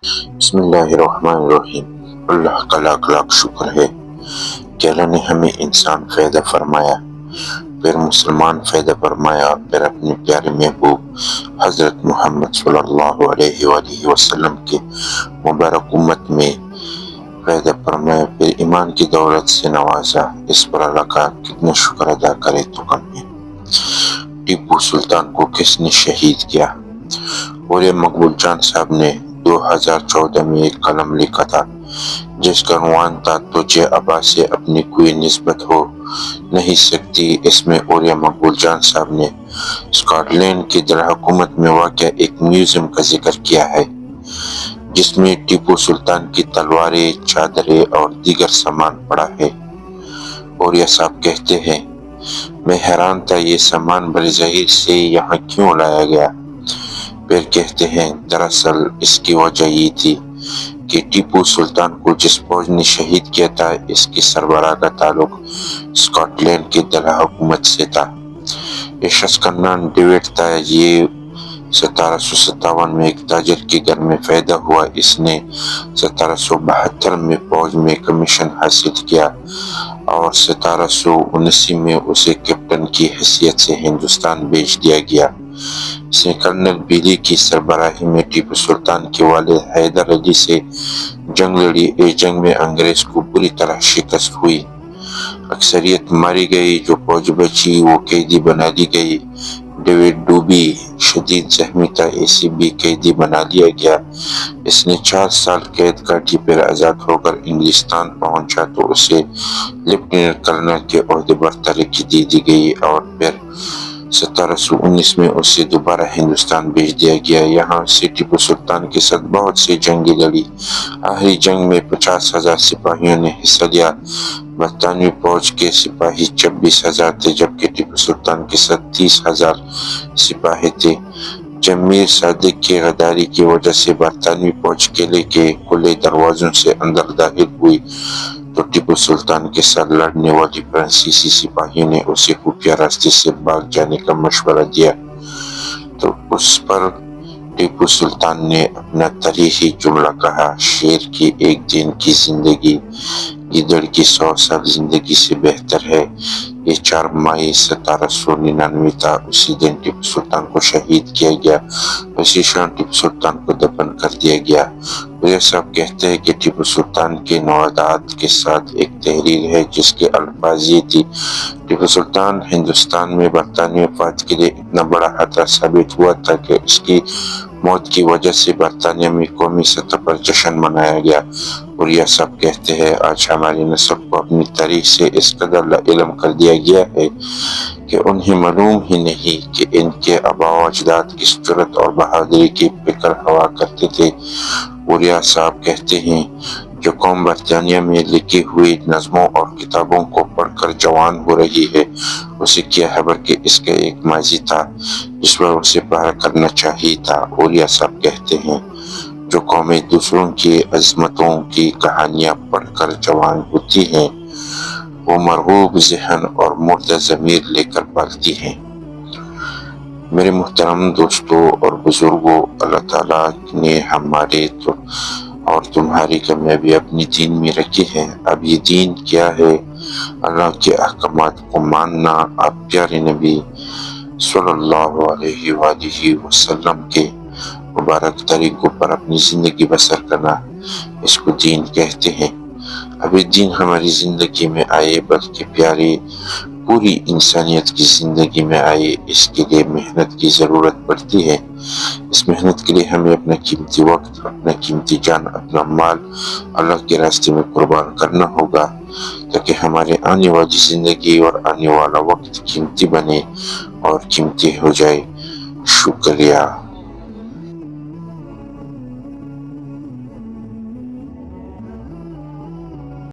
بسم اللہ الرحمن الرحیم۔ اللہ کا لاکھ لاکھ شکر ہے کہ اللہ نے ہمیں انسان پیدا فرمایا، پھر مسلمان پیدا فرمایا، پھر اپنے پیارے محبوب حضرت محمد صلی اللہ علیہ وآلہ وسلم کے مبارک امت میں پیدا فرمایا، پھر ایمان کی دولت سے نوازا۔ اس پر اللہ کا کتنا شکر ادا کرے تو کم ہے۔ ٹیپو سلطان کو کس نے شہید کیا؟ اولیاء مقبول جان صاحب نے 2014 میں ایک کلم لکھا تھا جس کا عنوان تھا تجھے ابا سے اپنی کوئی نسبت ہو نہیں سکتی۔ اس میں اولیاء مقبول جان صاحب نے اسکاٹ لینڈ کے دارالحکومت میں واقع ایک میوزیم کا ذکر کیا ہے جس میں ٹیپو سلطان کی تلواریں، چادریں اور دیگر سامان پڑا ہے۔ اولیاء صاحب کہتے ہیں، میں حیران تھا یہ سامان برصغیر سے یہاں کیوں لایا گیا؟ پھر کہتے ہیں، دراصل اس کی وجہ یہ تھی کہ ٹیپو سلطان کو جس فوج نے شہید کیا تھا اس کی سربراہ کا تعلق اسکاٹ لینڈ کے دارالحکومت سے تھا۔ یہ شخص کا نام ڈیوڈ تھا۔ یہ 1757 میں ایک تاجر کے گھر میں پیدا ہوا۔ اس نے 1772 میں فوج میں کمیشن حاصل کیا اور 1779 میں اسے کیپٹن کی حیثیت سے ہندوستان بھیج دیا گیا۔ اس نے کرنل بیلی کی سربراہی میں ٹیپو سلطان کے والد حیدر علی سے جنگ لڑی۔ اس جنگ میں انگریز کو بری طرح شکست ہوئی، اکثریت ماری گئی، جو فوج بچی وہ قیدی بنا دی گئی۔ ڈیوڈ ڈوبی شدید زخمی تھا، اسے بھی قیدی بنا لیا گیا۔ اس نے 4 سال قید کاٹی، پھر آزاد ہو کر انگلستان پہنچا تو اسے لیفٹیننٹ کرنل کے عہدے پر ترقی دے دی گئی اور پھر 1719 میں اسے دوبارہ ہندوستان بھیج دیا گیا۔ یہاں سے ٹیپو سلطان کے ساتھ بہت سی جنگیں لڑی۔ آخری جنگ میں 50,000 سپاہیوں نے حصہ لیا۔ برطانوی فوج کے سپاہی 26,000 تھے جبکہ ٹیپو سلطان کے ساتھ 30,000 سپاہی تھے۔ جب میر صادق کی غداری کی وجہ سے برطانوی فوج قلعے کے کھلے دروازوں سے اندر داخل ہوئی تو ٹیپو سلطان کے ساتھ لڑنے والے فرانسیسی سپاہیوں نے اسے خفیہ راستے سے بھاگ جانے کا مشورہ دیا تو اس پر ٹیپو سلطان نے اپنا تاریخی جملہ کہا، شیر کی ایک دن کی زندگی گیدڑ کی 100 سال زندگی سے بہتر ہے۔ یہ 4 مئی 1799 تھا۔ اسی دن ٹیپو سلطان کو شہید کیا گیا، اسی شام ٹیپو سلطان کو دفن کر دیا گیا۔ اولیاء صاحب کہتے ہیں کہ ٹیپو سلطان کے نوادرات کے ساتھ ایک تحریر ہے جس کے الفاظ یہ تھی، ٹیپو سلطان ہندوستان میں برطانوی افواج کے لیے اتنا بڑا خطرہ ثابت ہوا تھا کہ اس کی موت کی وجہ سے برطانیہ میں قومی سطح پر جشن منایا گیا۔ اولیاء صاحب کہتے ہیں، آج ہماری نسل کو اپنی تاریخ سے اس قدر لاعلم کر دیا گیا ہے کہ انہیں معلوم ہی نہیں کہ ان کے آباء و اجداد کس جرأت اور بہادری کی فکر ہوا کرتے تھے۔ اولیاء صاحب کہتے ہیں، جو قوم برطانیہ میں لکھی ہوئی نظموں اور کتابوں کو پڑھ کر جوان ہو رہی ہے اسے کیا خبر کہ اس کا ایک ماضی تھا جس پر اسے پہرا کرنا چاہیے تھا۔ اولیاء صاحب کہتے ہیں، جو قومیں دوسروں کی عظمتوں کی کہانیاں پڑھ کر جوان ہوتی ہیں وہ مرغوب ذہن اور مردہ ضمیر لے کر پلتی ہیں۔ میرے محترم دوستوں اور بزرگوں، اللہ تعالیٰ نے ہمارے اور تمہاری کامیابی اپنی دین میں رکھی ہے۔ اب یہ دین کیا ہے؟ اللہ کے احکامات کو ماننا، آپ پیارے نبی صلی اللہ علیہ وآلہ وسلم کے مبارک طریقوں پر اپنی زندگی بسر کرنا، اس کو دین کہتے ہیں۔ اب یہ دین ہماری زندگی میں آئے بلکہ پیاری پوری انسانیت کی زندگی میں آئے، اس کے لیے محنت کی ضرورت پڑتی ہے۔ اس محنت کے لیے ہمیں اپنا قیمتی وقت، اپنا قیمتی جان، اپنا مال اللہ کے راستے میں قربان کرنا ہوگا تاکہ ہمارے آنے والی زندگی اور آنے والا وقت قیمتی بنے اور قیمتی ہو جائے۔ شکریہ۔